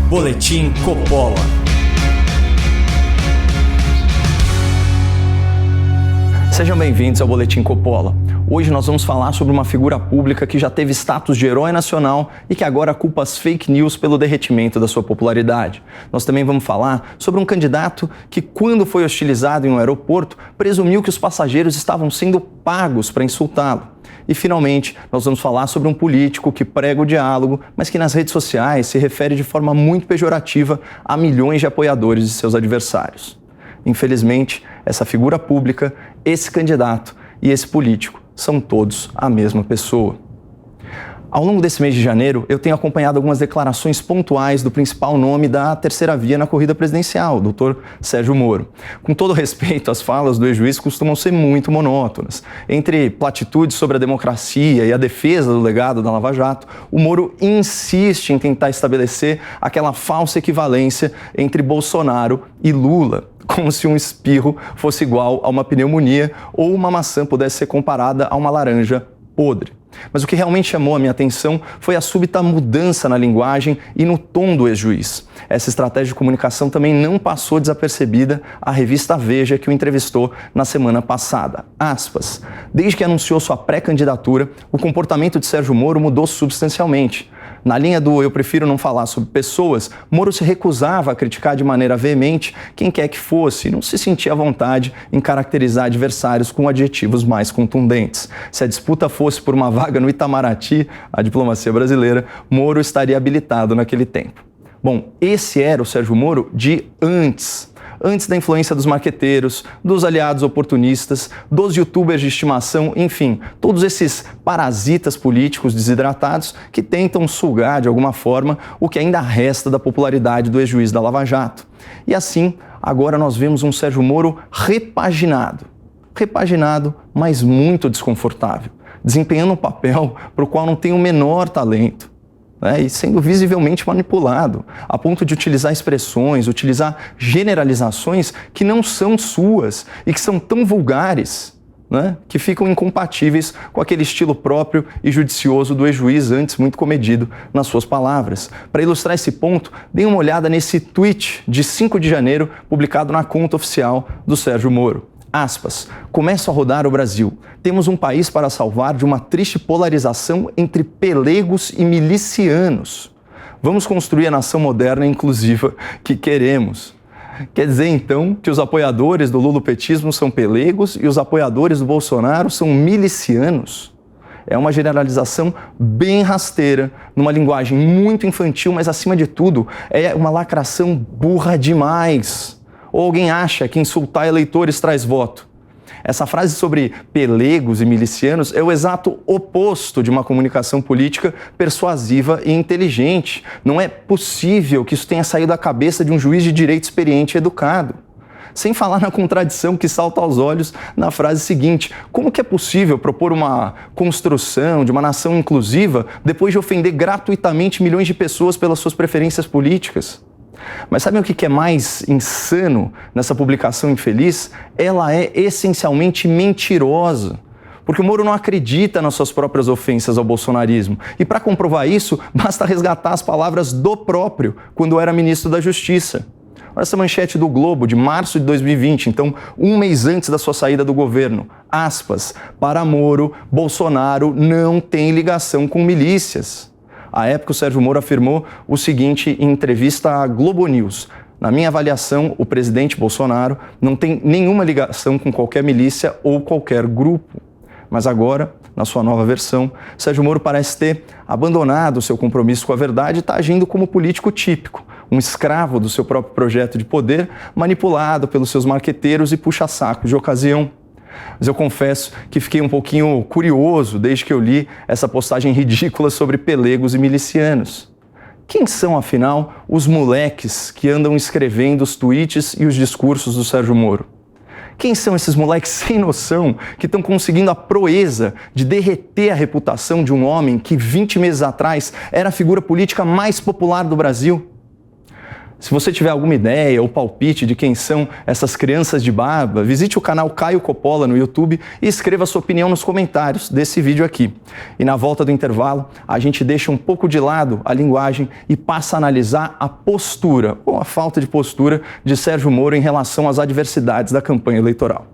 Boletim Coppola. Sejam bem-vindos ao Boletim Coppola. Hoje nós vamos falar sobre uma figura pública que já teve status de herói nacional e que agora culpa as fake news pelo derretimento da sua popularidade. Nós também vamos falar sobre um candidato que, quando foi hostilizado em um aeroporto, presumiu que os passageiros estavam sendo pagos para insultá-lo. E, finalmente, nós vamos falar sobre um político que prega o diálogo, mas que nas redes sociais se refere de forma muito pejorativa a milhões de apoiadores de seus adversários. Infelizmente, essa figura pública, esse candidato e esse político são todos a mesma pessoa. Ao longo desse mês de janeiro, eu tenho acompanhado algumas declarações pontuais do principal nome da terceira via na corrida presidencial, o Dr. Sérgio Moro. Com todo respeito, as falas do ex-juiz costumam ser muito monótonas. Entre platitudes sobre a democracia e a defesa do legado da Lava Jato, o Moro insiste em tentar estabelecer aquela falsa equivalência entre Bolsonaro e Lula, como se um espirro fosse igual a uma pneumonia ou uma maçã pudesse ser comparada a uma laranja podre. Mas o que realmente chamou a minha atenção foi a súbita mudança na linguagem e no tom do ex-juiz. Essa estratégia de comunicação também não passou desapercebida à revista Veja, que o entrevistou na semana passada. Aspas. Desde que anunciou sua pré-candidatura, o comportamento de Sérgio Moro mudou substancialmente. Na linha do eu prefiro não falar sobre pessoas, Moro se recusava a criticar de maneira veemente quem quer que fosse e não se sentia à vontade em caracterizar adversários com adjetivos mais contundentes. Se a disputa fosse por uma vaga no Itamaraty, a diplomacia brasileira, Moro estaria habilitado naquele tempo. Bom, esse era o Sérgio Moro de antes da influência dos marqueteiros, dos aliados oportunistas, dos youtubers de estimação, enfim, todos esses parasitas políticos desidratados que tentam sugar de alguma forma o que ainda resta da popularidade do ex-juiz da Lava Jato. E assim, agora nós vemos um Sérgio Moro repaginado, mas muito desconfortável, desempenhando um papel para o qual não tem o menor talento. E sendo visivelmente manipulado, a ponto de utilizar expressões, utilizar generalizações que não são suas e que são tão vulgares, que ficam incompatíveis com aquele estilo próprio e judicioso do ex-juiz, antes muito comedido nas suas palavras. Para ilustrar esse ponto, deem uma olhada nesse tweet de 5 de janeiro, publicado na conta oficial do Sérgio Moro. Aspas, começa a rodar o Brasil. Temos um país para salvar de uma triste polarização entre pelegos e milicianos. Vamos construir a nação moderna e inclusiva que queremos. Quer dizer, então, que os apoiadores do lulopetismo são pelegos e os apoiadores do Bolsonaro são milicianos? É uma generalização bem rasteira, numa linguagem muito infantil, mas, acima de tudo, é uma lacração burra demais. Ou alguém acha que insultar eleitores traz voto? Essa frase sobre pelegos e milicianos é o exato oposto de uma comunicação política persuasiva e inteligente. Não é possível que isso tenha saído da cabeça de um juiz de direito experiente e educado. Sem falar na contradição que salta aos olhos na frase seguinte: como que é possível propor uma construção de uma nação inclusiva depois de ofender gratuitamente milhões de pessoas pelas suas preferências políticas? Mas sabem o que é mais insano nessa publicação infeliz? Ela é essencialmente mentirosa. Porque o Moro não acredita nas suas próprias ofensas ao bolsonarismo. E para comprovar isso, basta resgatar as palavras do próprio, quando era ministro da Justiça. Olha essa manchete do Globo, de março de 2020, então um mês antes da sua saída do governo. Aspas, para Moro, Bolsonaro não tem ligação com milícias. À época, o Sérgio Moro afirmou o seguinte em entrevista à Globo News: na minha avaliação, o presidente Bolsonaro não tem nenhuma ligação com qualquer milícia ou qualquer grupo. Mas agora, na sua nova versão, Sérgio Moro parece ter abandonado o seu compromisso com a verdade e está agindo como político típico, um escravo do seu próprio projeto de poder, manipulado pelos seus marqueteiros e puxa-sacos de ocasião. Mas eu confesso que fiquei um pouquinho curioso desde que eu li essa postagem ridícula sobre pelegos e milicianos. Quem são, afinal, os moleques que andam escrevendo os tweets e os discursos do Sérgio Moro? Quem são esses moleques sem noção que estão conseguindo a proeza de derreter a reputação de um homem que 20 meses atrás era a figura política mais popular do Brasil? Se você tiver alguma ideia ou palpite de quem são essas crianças de barba, visite o canal Caio Coppola no YouTube e escreva sua opinião nos comentários desse vídeo aqui. E na volta do intervalo, a gente deixa um pouco de lado a linguagem e passa a analisar a postura, ou a falta de postura, de Sérgio Moro em relação às adversidades da campanha eleitoral.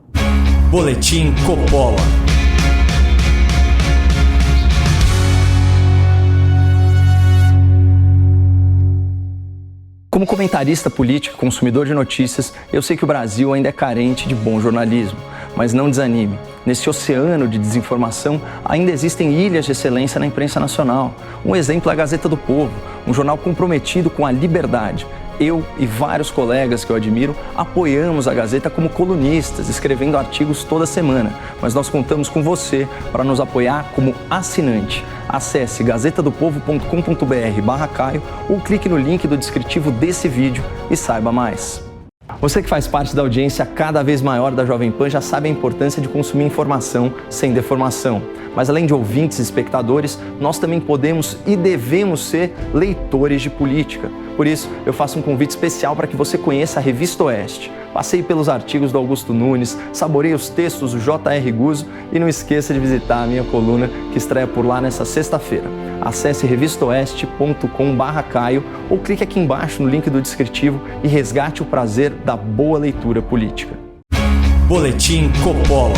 Boletim Coppola. Como comentarista político e consumidor de notícias, eu sei que o Brasil ainda é carente de bom jornalismo. Mas não desanime. Nesse oceano de desinformação, ainda existem ilhas de excelência na imprensa nacional. Um exemplo é a Gazeta do Povo, um jornal comprometido com a liberdade. Eu e vários colegas que eu admiro apoiamos a Gazeta como colunistas, escrevendo artigos toda semana. Mas nós contamos com você para nos apoiar como assinante. Acesse gazetadopovo.com.br/Caio ou clique no link do descritivo desse vídeo e saiba mais. Você que faz parte da audiência cada vez maior da Jovem Pan já sabe a importância de consumir informação sem deformação. Mas além de ouvintes e espectadores, nós também podemos e devemos ser leitores de política. Por isso, eu faço um convite especial para que você conheça a Revista Oeste. Passeie pelos artigos do Augusto Nunes, saboreie os textos do J.R. Guzzo e não esqueça de visitar a minha coluna que estreia por lá nessa sexta-feira. Acesse revistaoeste.com/Caio ou clique aqui embaixo no link do descritivo e resgate o prazer da boa leitura política. Boletim Coppola.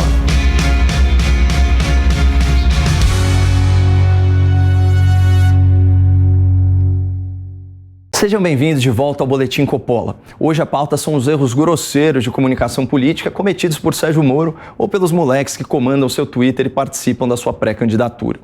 Sejam bem-vindos de volta ao Boletim Coppola. Hoje a pauta são os erros grosseiros de comunicação política cometidos por Sérgio Moro ou pelos moleques que comandam seu Twitter e participam da sua pré-candidatura.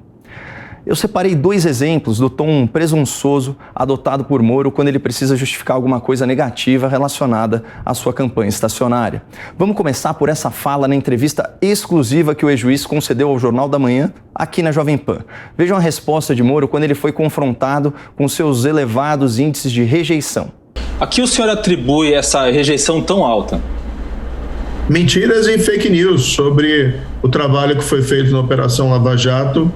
Eu separei 2 exemplos do tom presunçoso adotado por Moro quando ele precisa justificar alguma coisa negativa relacionada à sua campanha estacionária. Vamos começar por essa fala na entrevista exclusiva que o ex-juiz concedeu ao Jornal da Manhã, aqui na Jovem Pan. Vejam a resposta de Moro quando ele foi confrontado com seus elevados índices de rejeição. A que o senhor atribui essa rejeição tão alta? Mentiras e fake news sobre o trabalho que foi feito na Operação Lava Jato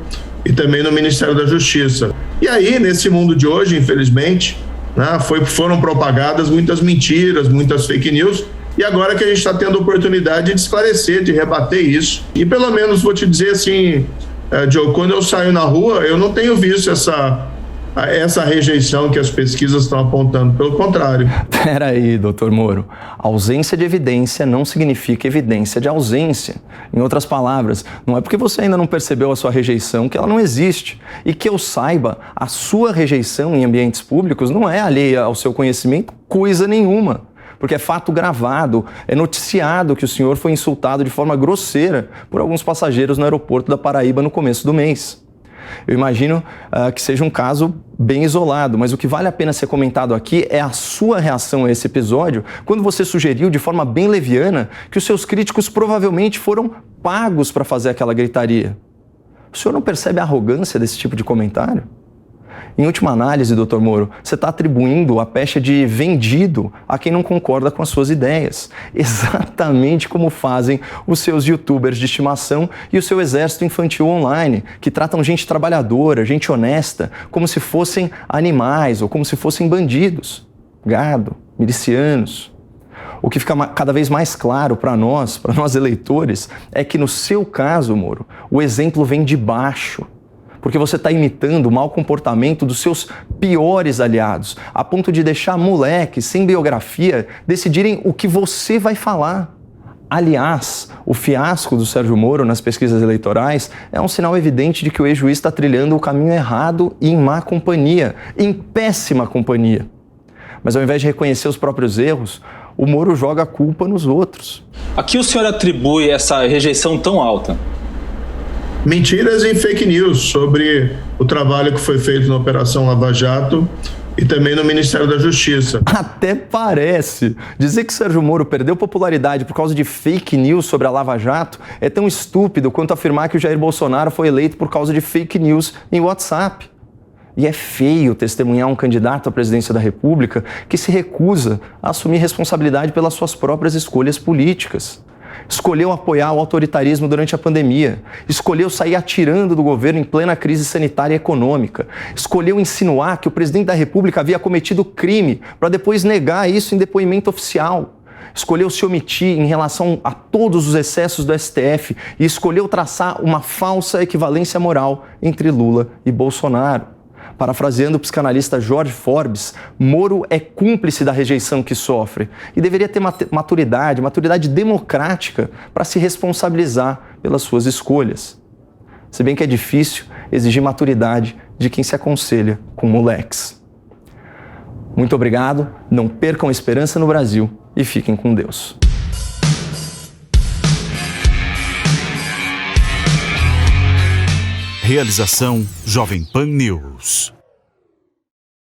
e também no Ministério da Justiça. E aí, nesse mundo de hoje, infelizmente, né, foram propagadas muitas mentiras, muitas fake news, e agora que a gente está tendo a oportunidade de esclarecer, de rebater isso. E pelo menos vou te dizer assim, Joe, quando eu saio na rua, eu não tenho visto essa rejeição que as pesquisas estão apontando, pelo contrário. Peraí, doutor Moro. Ausência de evidência não significa evidência de ausência. Em outras palavras, não é porque você ainda não percebeu a sua rejeição que ela não existe. E que eu saiba, a sua rejeição em ambientes públicos não é alheia ao seu conhecimento coisa nenhuma. Porque é fato gravado, é noticiado que o senhor foi insultado de forma grosseira por alguns passageiros no aeroporto da Paraíba no começo do mês. Eu imagino que seja um caso bem isolado, mas o que vale a pena ser comentado aqui é a sua reação a esse episódio, quando você sugeriu de forma bem leviana que os seus críticos provavelmente foram pagos para fazer aquela gritaria. O senhor não percebe a arrogância desse tipo de comentário? Em última análise, doutor Moro, você está atribuindo a pecha de vendido a quem não concorda com as suas ideias. Exatamente como fazem os seus youtubers de estimação e o seu exército infantil online, que tratam gente trabalhadora, gente honesta, como se fossem animais ou como se fossem bandidos, gado, milicianos. O que fica cada vez mais claro para nós eleitores, é que no seu caso, Moro, o exemplo vem de baixo. Porque você está imitando o mau comportamento dos seus piores aliados, a ponto de deixar moleques sem biografia decidirem o que você vai falar. Aliás, o fiasco do Sérgio Moro nas pesquisas eleitorais é um sinal evidente de que o ex-juiz está trilhando o caminho errado e em má companhia, em péssima companhia. Mas ao invés de reconhecer os próprios erros, o Moro joga a culpa nos outros. A que o senhor atribui essa rejeição tão alta? Mentiras e fake news sobre o trabalho que foi feito na Operação Lava Jato e também no Ministério da Justiça. Até parece. Dizer que Sérgio Moro perdeu popularidade por causa de fake news sobre a Lava Jato é tão estúpido quanto afirmar que o Jair Bolsonaro foi eleito por causa de fake news em WhatsApp. E é feio testemunhar um candidato à presidência da República que se recusa a assumir responsabilidade pelas suas próprias escolhas políticas. escolheu apoiar o autoritarismo durante a pandemia, escolheu sair atirando do governo em plena crise sanitária e econômica, escolheu insinuar que o presidente da República havia cometido crime para depois negar isso em depoimento oficial, escolheu se omitir em relação a todos os excessos do STF e escolheu traçar uma falsa equivalência moral entre Lula e Bolsonaro. Parafraseando o psicanalista Jorge Forbes, Moro é cúmplice da rejeição que sofre e deveria ter maturidade democrática para se responsabilizar pelas suas escolhas. Se bem que é difícil exigir maturidade de quem se aconselha com moleques. Muito obrigado, não percam a esperança no Brasil e fiquem com Deus. Realização Jovem Pan News.